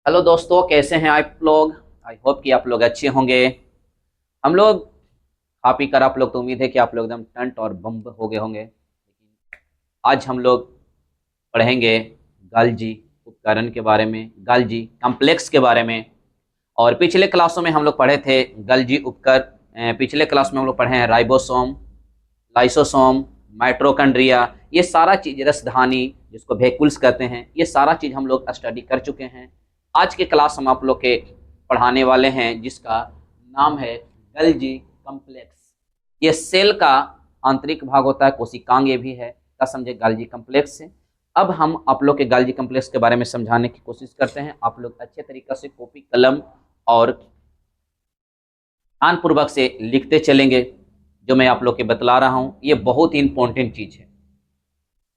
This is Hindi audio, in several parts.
हेलो दोस्तों, कैसे हैं आप लोग। आई होप कि आप लोग अच्छे होंगे। हम लोग खा पी कर, आप लोग तो उम्मीद है कि आप लोग एकदम टंट और बम्ब हो गए होंगे। लेकिन आज हम लोग पढ़ेंगे गाल्जी उपकरण के बारे में, गाल्जी कॉम्प्लेक्स के बारे में। और पिछले क्लासों में हम लोग पढ़े थे गाल्जी उपकर। पिछले क्लास में हम लोग पढ़े हैं राइबोसोम, लाइसोसोम, माइटोकॉन्ड्रिया। ये सारा चीज, रसधानी जिसको वेहिकल्स कहते हैं, ये सारा चीज हम लोग स्टडी कर चुके हैं। आज के क्लास हम आप लोग के पढ़ाने वाले हैं जिसका नाम है गल्जी कॉम्प्लेक्स। ये सेल का आंतरिक भाग होता है, कोशिकांग भी है, का समझे गाल्जी कॉम्प्लेक्स से। अब हम आप लोग के गाल्जी कॉम्प्लेक्स के बारे में समझाने की कोशिश करते हैं। आप लोग अच्छे तरीके से कॉपी कलम और ध्यान पूर्वक से लिखते चलेंगे। जो मैं आप लोग के बतला रहा हूँ ये बहुत ही इंपॉर्टेंट चीज है।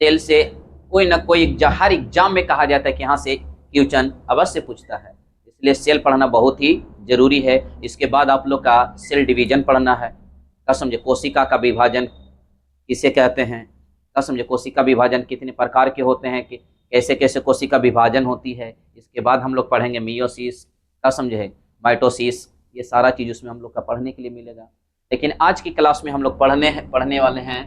सेल से कोई ना कोई हर एग्जाम में कहा जाता है कि यहाँ से क्वेश्चन अवश्य पूछता है, इसलिए सेल पढ़ना बहुत ही जरूरी है। इसके बाद आप लोग का सेल डिवीजन पढ़ना है। क्या समझे, कोशिका का विभाजन किसे कहते हैं। क्या समझे, कोशिका विभाजन कितने प्रकार के होते हैं, कि कैसे कैसे कोशिका विभाजन होती है। इसके बाद हम लोग पढ़ेंगे मियोसिस, क्या समझे, माइटोसिस। ये सारा चीज उसमें हम लोग का पढ़ने के लिए मिलेगा। लेकिन आज की क्लास में हम लोग पढ़ने वाले हैं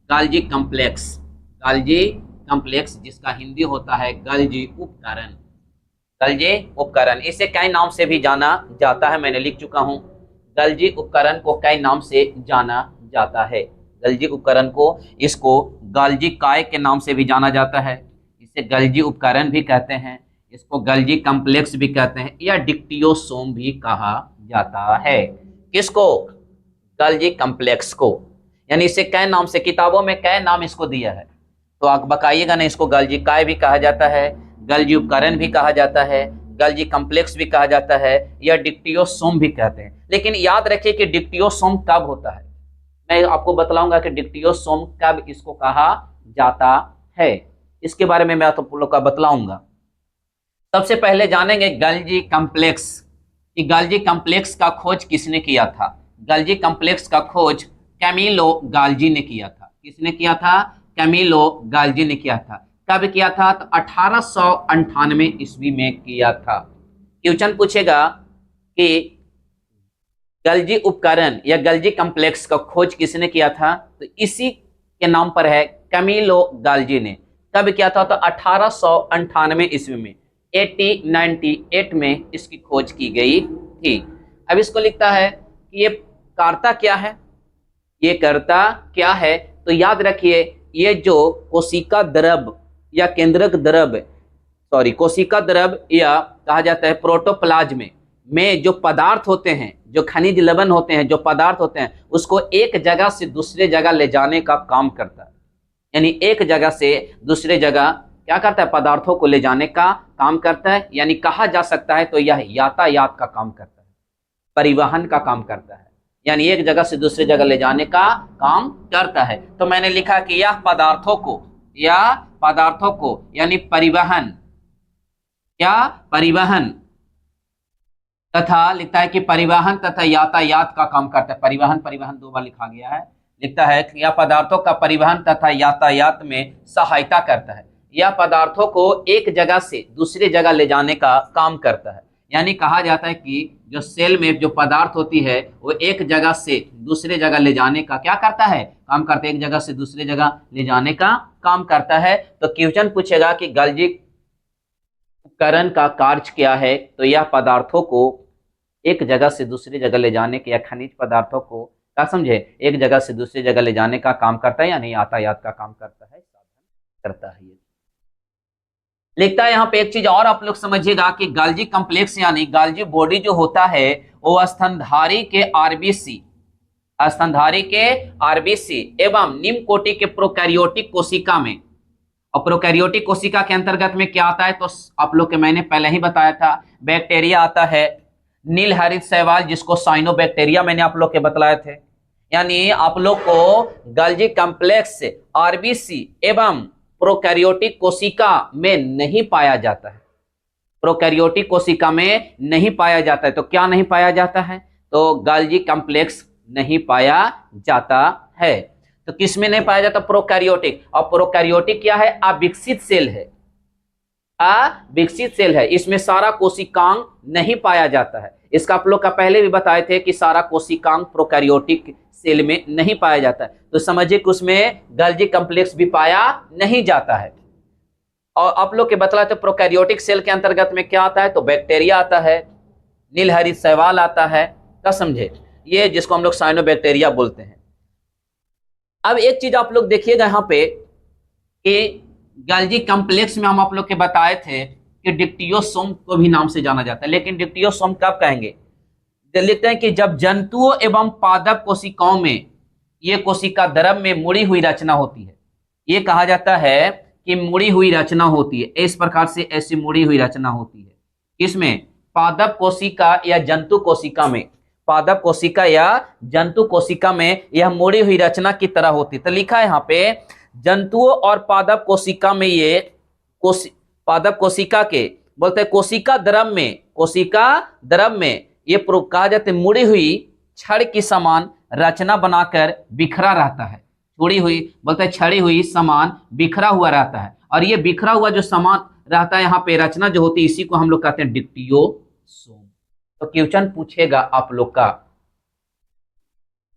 गाल्जी कॉम्प्लेक्स। गाल्जी कॉम्प्लेक्स जिसका हिंदी होता है गाल्जी उपकरण। गाल्जी उपकरण, इसे कई नाम से भी जाना जाता है, मैंने लिख चुका हूं। गाल्जी उपकरण को कई नाम से जाना जाता है। गाल्जी उपकरण को, इसको गाल्जी काय के नाम से भी जाना जाता है। इसे गाल्जी उपकरण भी कहते हैं, इसको गाल्जी कॉम्प्लेक्स भी कहते हैं, या डिक्टियोसोम भी कहा जाता है। किसको? गाल्जी कॉम्प्लेक्स को। यानी इसे कई नाम से, किताबों में कई नाम इसको दिया है, तो आप बताइएगा ना। इसको गाल्जी काय भी कहा जाता है, गाल्जी उपकरण भी कहा जाता है, गाल्जी कॉम्प्लेक्स भी कहा जाता है, या डिक्टियोसोम भी कहते हैं। लेकिन याद रखिए कि डिक्टियोसोम कब होता है। मैं आपको बतलाऊंगा कि डिक्टियोसोम कब इसको कहा जाता है, इसके बारे में मैं आप लोग का बतलाऊंगा। सबसे पहले जानेंगे गाल्जी कॉम्प्लेक्स, कि गाल्जी कॉम्प्लेक्स का खोज किसने किया था। गाल्जी कॉम्प्लेक्स का खोज कैमिलो गाल्जी ने किया था। किसने किया था? कैमिलो गाल्जी ने किया था। कब किया था? तो 1898 ईस्वी में किया था। क्वेश्चन पूछेगा कि गाल्जी उपकरण या गाल्जी कॉम्प्लेक्स का खोज किसने किया था, तो इसी के नाम पर है, कैमिलो गाल्जी ने। कब किया था? तो 1898 ईस्वी में, 1898 में इसकी खोज की गई थी। अब इसको लिखता है कि ये करता क्या है, ये करता क्या है। तो याद रखिए, ये जो कोशिका द्रव या केंद्रक द्रव, सॉरी कोशिका द्रव, या कहा जाता है प्रोटोप्लाज्म में जो पदार्थ होते हैं, जो खनिज लवण होते हैं, जो पदार्थ होते हैं, उसको एक जगह से दूसरे जगह ले जाने का काम करता है। यानी एक जगह से दूसरे जगह क्या करता है? पदार्थों को ले जाने का काम करता है। यानी कहा जा सकता है तो यह यातायात का काम करता है, परिवहन का काम करता है। यानी एक जगह से दूसरे जगह ले जाने का काम करता है। तो मैंने लिखा कि यह पदार्थों को यानी परिवहन, क्या परिवहन तथा, लिखता है कि परिवहन तथा यातायात का काम करता है। परिवहन परिवहन दो बार लिखा गया है। लिखता है कि यह पदार्थों का परिवहन तथा यातायात में सहायता करता है। यह पदार्थों को एक जगह से दूसरे जगह ले जाने का काम करता है। यानी कहा जाता है कि जो सेल में जो पदार्थ होती है वो एक जगह से दूसरे जगह ले जाने का क्या करता है? काम करता है। एक जगह से दूसरे जगह ले जाने का काम करता है। तो क्वेश्चन पूछेगा कि गाल्जी उपकरण का कार्य क्या है, तो यह पदार्थों को एक जगह से दूसरी जगह ले जाने के, या खनिज पदार्थों को क्या समझे, एक जगह से दूसरी जगह ले जाने का काम करता है, यानी यातायात का काम करता है, साधन करता है। ये लिखता है यहाँ पे एक चीज और आप लोग समझिएगा कि गाल्जी कॉम्प्लेक्स यानी गाल्जी बॉडी जो होता है वो स्तनधारी के आरबीसी एवं निम्न कोटि के प्रोकैरियोटिक कोशिका में, और प्रोकैरियोटिक कोशिका के अंतर्गत में क्या आता है, तो आप लोग के मैंने पहले ही बताया था, बैक्टीरिया आता है, नील हरित शैवाल जिसको साइनोबैक्टीरिया मैंने आप लोग के बतलाए थे। यानी आप लोग को गाल्जी कॉम्प्लेक्स आरबीसी एवं प्रोकैरियोटिक कोशिका में नहीं पाया जाता है। प्रोकैरियोटिक कोशिका में नहीं पाया जाता है। तो क्या नहीं पाया जाता है? तो गाल्जी कॉम्प्लेक्स नहीं पाया जाता है। तो किस में नहीं पाया जाता? प्रोकैरियोटिक। और प्रोकैरियोटिक क्या है? अविकसित सेल है। विकसित सेल है, इसमें सारा कोशिकांग नहीं पाया जाता है। इसका आप लोग का पहले भी बताए थे कि सारा कोशिकांग प्रोकैरियोटिक सेल में नहीं पाया जाता है, तो समझिए कि उसमें गल्जी कॉम्प्लेक्स भी पाया नहीं जाता है। और आप लोग के बतलाए थे प्रोकैरियोटिक सेल के अंतर्गत में क्या आता है, तो बैक्टीरिया आता है, नीलहरित शैवाल आता है, क्या समझे, ये जिसको हम लोग साइनोबैक्टीरिया बोलते हैं। अब एक चीज आप लोग देखिएगा यहाँ पे कि गल्जी कॉम्प्लेक्स में हम आप लोग के बताए थे कि डिक्टियोसोम को भी नाम से जाना जाता है, लेकिन डिक्टियोसोम कब कहेंगे, लिखते हैं कि जब जंतुओं एवं पादप कोशिकाओं में ये कोशिका द्रव में मुड़ी हुई रचना होती है, ये कहा जाता है कि मुड़ी हुई रचना होती है, इस प्रकार से ऐसी मुड़ी हुई रचना होती है। इसमें पादप कोशिका या जंतु कोशिका में, पादप कोशिका या जंतु कोशिका में यह मुड़ी हुई रचना की तरह होती है। तो लिखा है यहाँ पे जंतुओं और पादप कोशिका में ये पादप कोशिका के बोलते हैं कोशिका द्रव में ये कहा जाता है मुड़ी हुई छड़ की समान रचना बनाकर बिखरा रहता है। छुड़ी हुई बोलते हैं छड़ी हुई समान बिखरा हुआ रहता है, और ये बिखरा हुआ जो समान रहता है यहाँ पे रचना जो होती है, इसी को हम लोग कहते हैं डिक्टियोसोम। तो क्वेश्चन पूछेगा आप लोग का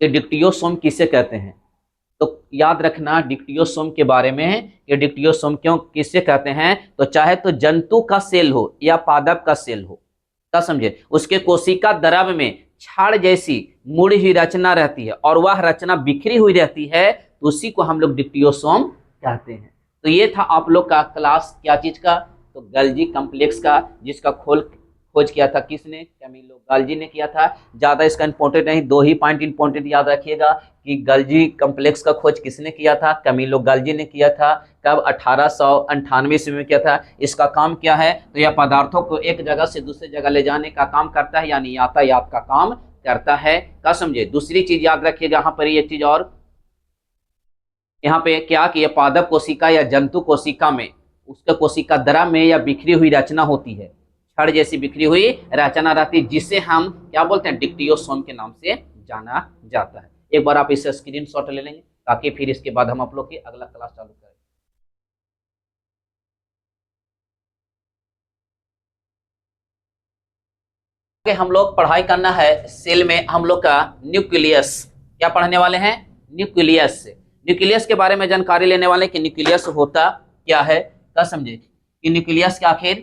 कि डिक्टियोसोम किसे कहते हैं, तो याद रखना डिक्टियोसोम के बारे में, ये डिक्टियोसोम क्यों किसे कहते हैं, तो चाहे तो जंतु का सेल हो या पादप का सेल हो, क्या समझे, उसके कोशिका द्रव में छाड़ जैसी मुड़ी हुई रचना रहती है और वह रचना बिखरी हुई रहती है, तो उसी को हम लोग डिक्टियोसोम कहते हैं। तो ये था आप लोग का क्लास क्या चीज का, तो गल्जी कॉम्प्लेक्स का, जिसका खोज किया था किसने, कैमिलो गाल्जी ने किया था। ज्यादा इसका इंपॉर्टेंट नहीं, दो ही पॉइंट इंपॉर्टेंट याद रखिएगा कि गल्जी कॉम्प्लेक्स का खोज किसने किया था, कैमिलो गाल्जी ने किया था। कब, 1898 ईस्वी में किया था। इसका काम क्या है, तो यह पदार्थों को एक जगह से दूसरी जगह ले जाने का काम करता है, यानी यातायात का काम करता है, क्या समझे। दूसरी चीज याद रखिएगा यहाँ पर, ये चीज और यहाँ पे क्या कि यह पादप कोशिका या जंतु कोशिका में उसके कोशिका द्रव में या बिखरी हुई रचना होती है, छड़ जैसी बिखरी हुई रचना रहती है, जिसे हम क्या बोलते हैं, डिक्टियोसोम के नाम से जाना जाता है। एक बार आप इसे स्क्रीनशॉट ले लेंगे ताकि फिर इसके बाद हम आप लोग की अगला क्लास चालू करें। हम लोग पढ़ाई करना है सेल में हम लोग का न्यूक्लियस, क्या पढ़ने वाले हैं, न्यूक्लियस। न्यूक्लियस के बारे में जानकारी लेने वाले कि न्यूक्लियस होता क्या है, क्या समझे, कि न्यूक्लियस के आखिर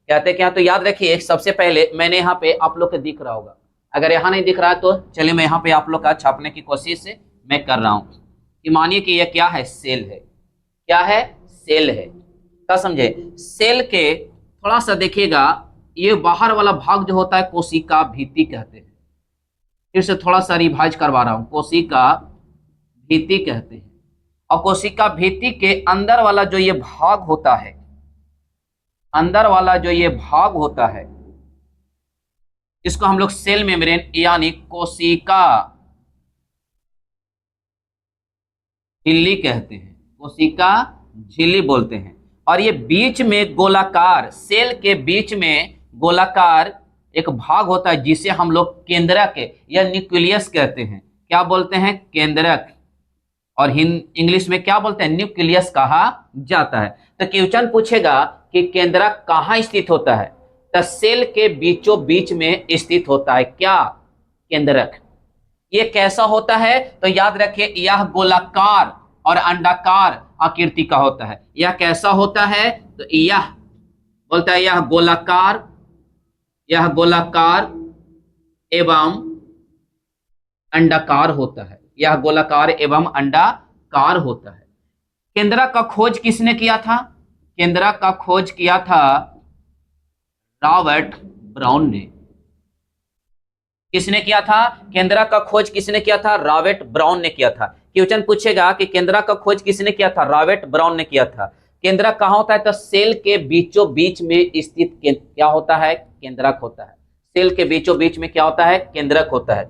कहते क्या। तो याद रखिए सबसे पहले मैंने यहाँ पे आप लोग को दिख रहा होगा, अगर यहाँ नहीं दिख रहा है तो चलिए मैं यहाँ पे आप लोग का छापने की कोशिश मैं कर रहा हूँ कि मानिए कि यह क्या है, सेल है, क्या है, सेल है, क्या समझे। सेल के थोड़ा सा देखिएगा, ये बाहर वाला भाग जो होता है कोशिका भित्ति कहते हैं। फिर से थोड़ा सा रिवाइज करवा रहा हूँ, कोशिका भित्ति कहते हैं। और कोशिका भित्ति के अंदर वाला जो ये भाग होता है, अंदर वाला जो ये भाग होता है, इसको हम लोग सेल मेम्ब्रेन यानी कोशिका झिल्ली कहते हैं, कोशिका झिल्ली बोलते हैं। और ये बीच में गोलाकार, सेल के बीच में गोलाकार एक भाग होता है जिसे हम लोग केंद्रक या न्यूक्लियस कहते हैं। क्या बोलते हैं, केंद्रक, और इंग्लिश में क्या बोलते हैं, न्यूक्लियस कहा जाता है। तो क्वेश्चन पूछेगा कि केंद्रक कहाँ स्थित होता है, तो सेल के बीचों बीच में स्थित होता है। क्या, केंद्रक। ये कैसा होता है, तो याद रखिए यह गोलाकार और अंडाकार आकृति का होता है। यह कैसा होता है, तो यह बोलता है यह गोलाकार एवं अंडाकार होता है, यह गोलाकार एवं अंडाकार होता है। केंद्रक का खोज किसने किया था, केंद्रक का खोज किया था रॉबर्ट ब्राउन ने। किसने किया था, केंद्रक का खोज किसने किया था, रॉबर्ट ब्राउन ने किया था। क्वेश्चन पूछेगा कि केंद्रक का खोज किसने किया था, रॉबर्ट ब्राउन ने किया था। केंद्रक कहाँ होता है, तो सेल के बीचों बीच में स्थित क्या होता है, केंद्रक होता है। सेल के बीचों बीच में क्या होता है, केंद्रक होता है।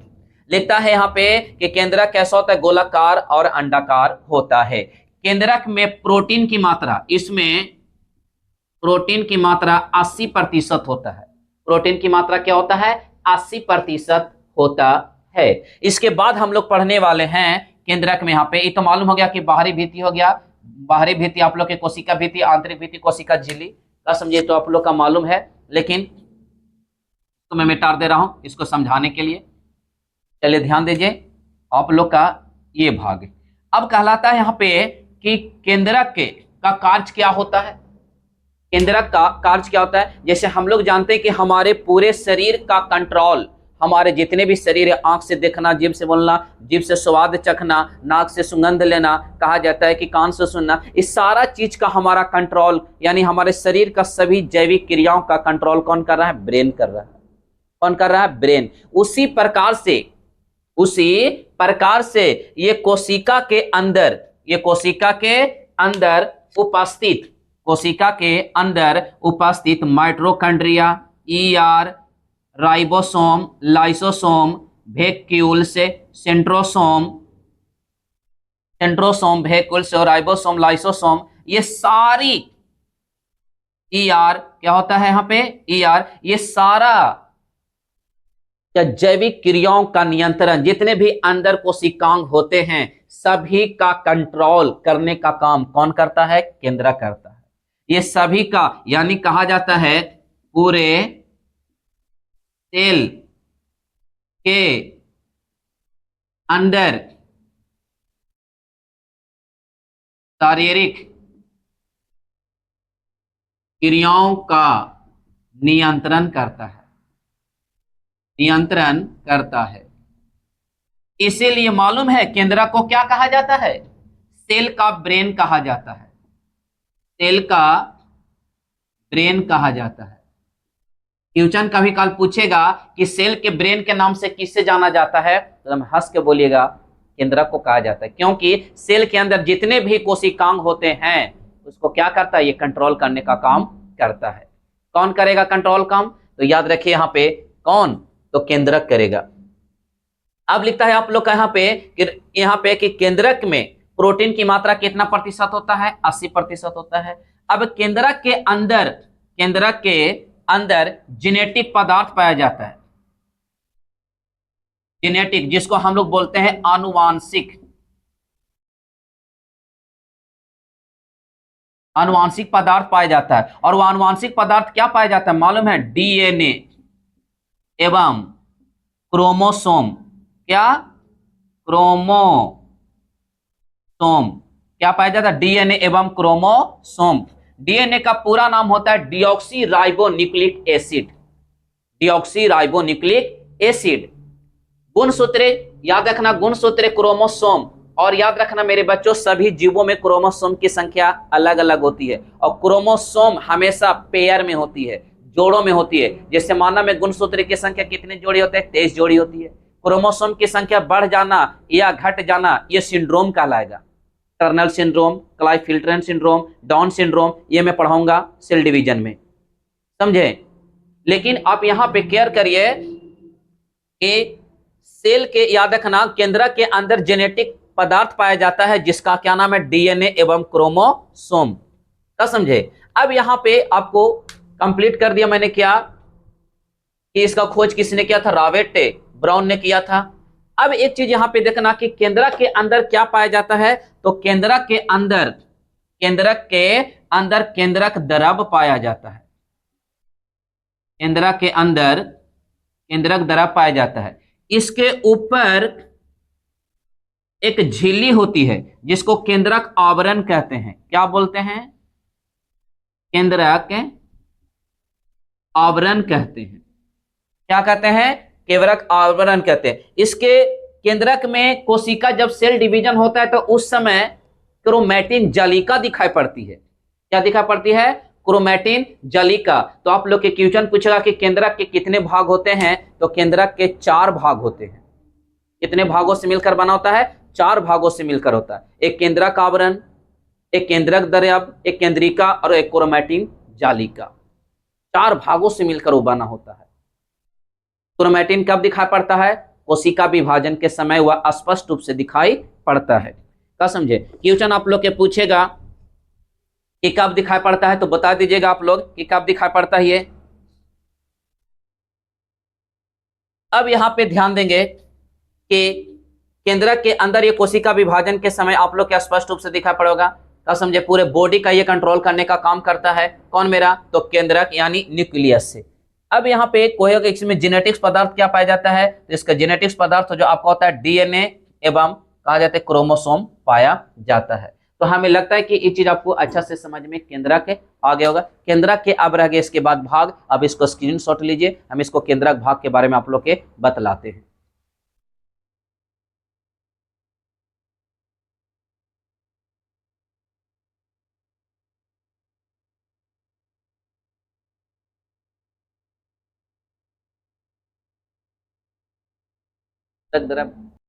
लिखता है यहाँ पे कि केंद्रक कैसा होता है, गोलाकार और अंडाकार होता है। केंद्रक में प्रोटीन की मात्रा, इसमें प्रोटीन की मात्रा 80% होता है। प्रोटीन की मात्रा क्या होता है, 80% होता है। इसके बाद हम लोग पढ़ने वाले हैं केंद्रक में, यहाँ पे ये तो मालूम हो गया कि बाहरी भित्ति हो गया, बाहरी भित्ति आप लोग के कोशिका भित्ति, आंतरिक भित्ति कोशिका झिल्ली, क्या समझे, तो आप लोग का मालूम है, लेकिन तो मैं मिटा दे रहा हूं इसको समझाने के लिए। चलिए ध्यान दीजिए आप लोग का ये भाग अब कहलाता है यहाँ पे कि केंद्रक का कार्य क्या होता है। केंद्रक का कार्य क्या होता है, जैसे हम लोग जानते हैं कि हमारे पूरे शरीर का कंट्रोल, हमारे जितने भी शरीर है, आंख से देखना, जीभ से बोलना, जीभ से स्वाद चखना, नाक से सुगंध लेना, कहा जाता है कि कान से सुनना, इस सारा चीज का हमारा कंट्रोल, यानी हमारे शरीर का सभी जैविक क्रियाओं का कंट्रोल कौन कर रहा है, ब्रेन कर रहा है। कौन कर रहा है, ब्रेन। उसी प्रकार से ये कोशिका के अंदर, ये कोशिका के अंदर उपस्थित, कोशिका के अंदर उपस्थित mitochondria, ER, ribosome, lysosome, vacuoles, centrosome, vacuoles और राइबोसोम, लाइसोसोम, ये सारी ईआर क्या होता है यहाँ पे, ईआर, ये सारा जैविक क्रियाओं का नियंत्रण, जितने भी अंदर कोशिकांग होते हैं सभी का कंट्रोल करने का काम कौन करता है, केंद्रक करता है। ये सभी का, यानी कहा जाता है पूरे सेल के अंदर शारीरिक क्रियाओं का नियंत्रण करता है, नियंत्रण करता है। इसीलिए मालूम है केंद्रक को क्या कहा जाता है, सेल का ब्रेन कहा जाता है, सेल का ब्रेन कहा जाता है। ट्यूशन कभी काल पूछेगा कि सेल के ब्रेन के नाम से किससे जाना जाता है, तो हम हंस के बोलिएगा केंद्रक को कहा जाता है, क्योंकि सेल के अंदर जितने भी कोशिकांग होते हैं उसको क्या करता है, ये कंट्रोल करने का काम करता है। कौन करेगा कंट्रोल काम, तो याद रखिए यहाँ पे कौन, तो केंद्रक करेगा। अब लिखता है आप लोग का यहाँ पे कि केंद्रक में प्रोटीन की मात्रा कितना प्रतिशत होता है, 80% होता है। अब केंद्रक के अंदर जेनेटिक पदार्थ पाया जाता है, जेनेटिक, जिसको हम लोग बोलते हैं आनुवांशिक पदार्थ पाया जाता है। और वह आनुवांशिक पदार्थ क्या पाया जाता है, मालूम है, डीएनए एवं क्रोमोसोम, क्या, क्रोमोसोम, क्या पाया जाता है, डीएनए एवं क्रोमोसोम। डीएनए का पूरा नाम होता है deoxy ribonucleic acid, deoxy ribonucleic acid. गुणसूत्र याद रखना, गुणसूत्र क्रोमोसोम, और याद रखना मेरे बच्चों सभी जीवों में क्रोमोसोम की संख्या अलग अलग होती है, और क्रोमोसोम हमेशा पेयर में होती है, जोड़ों में होती है। जैसे मानव में गुणसूत्र की संख्या कितने जोड़ी होते हैं, 23 जोड़ी होती है। क्रोमोसोम की संख्या बढ़ जाना या घट जाना ये सिंड्रोम कहलाएगा, Turner syndrome, Klinefelter syndrome, Down syndrome, ये मैं पढ़ाऊंगा सेल डिवीजन में, समझे। लेकिन आप यहाँ पे केयर करिए कि सेल के, याद रखना, केंद्रक के अंदर जेनेटिक पदार्थ पाया जाता है जिसका क्या नाम है, डीएनए एवं क्रोमोसोम, क्या समझे। अब यहाँ पे आपको कंप्लीट कर दिया मैंने क्या, कि इसका खोज किसने किया था, रॉबर्ट ब्राउन ने किया था। अब एक चीज यहां पे देखना कि केंद्रक के अंदर क्या पाया जाता है, तो केंद्रक के अंदर केंद्रक द्रव पाया जाता है, केंद्रक के अंदर केंद्रक द्रव पाया जाता है। इसके ऊपर एक झिल्ली होती है जिसको केंद्रक आवरण कहते हैं, क्या बोलते हैं, केंद्रक आवरण कहते हैं, क्या कहते हैं, केंद्रक आवरण कहते हैं। इसके केंद्रक में कोशिका जब सेल डिवीजन होता है तो उस समय क्रोमैटिन जालिका दिखाई पड़ती है, क्या दिखाई पड़ती है, क्रोमैटिन जालिका। तो आप लोग के क्वेश्चन पूछेगा कि केंद्रक के कितने भाग होते हैं, तो केंद्रक के 4 भाग होते हैं। कितने भागों से मिलकर बना होता है, 4 भागों से मिलकर होता है। एक केंद्रक आवरण, एक केंद्रक द्रव, एक केंद्रिका और एक क्रोमैटिन जालिका, 4 भागों से मिलकर वो बना होता है। क्रोमैटिन कब दिखाई पड़ता है, कोशिका विभाजन के समय वह स्पष्ट रूप से दिखाई पड़ता है, क्या समझे। क्वेश्चन आप लोग के पूछेगा कि कब दिखाई पड़ता है, तो बता दीजिएगा आप लोग कि कब दिखाई पड़ता है ये। अब यहां पे ध्यान देंगे कि केंद्रक के अंदर ये कोशिका विभाजन के समय आप लोग क्या स्पष्ट रूप से दिखाई पड़ेगा, क्या समझे, पूरे बॉडी का ये कंट्रोल करने का काम करता है कौन मेरा, तो केंद्रक यानी न्यूक्लियस से। अब यहाँ पे कोई इसमें जेनेटिक्स पदार्थ क्या पाया जाता है, तो इसका जेनेटिक्स पदार्थ जो आपका होता है डीएनए एवं कहा जाता है क्रोमोसोम पाया जाता है। तो हमें लगता है कि ये चीज आपको अच्छा से समझ में केंद्रक के आ गया होगा। केंद्रक के अब रह गए इसके बाद भाग, अब इसको स्क्रीनशॉट लीजिए, हम इसको केंद्रक भाग के बारे में आप लोग के बतलाते हैं।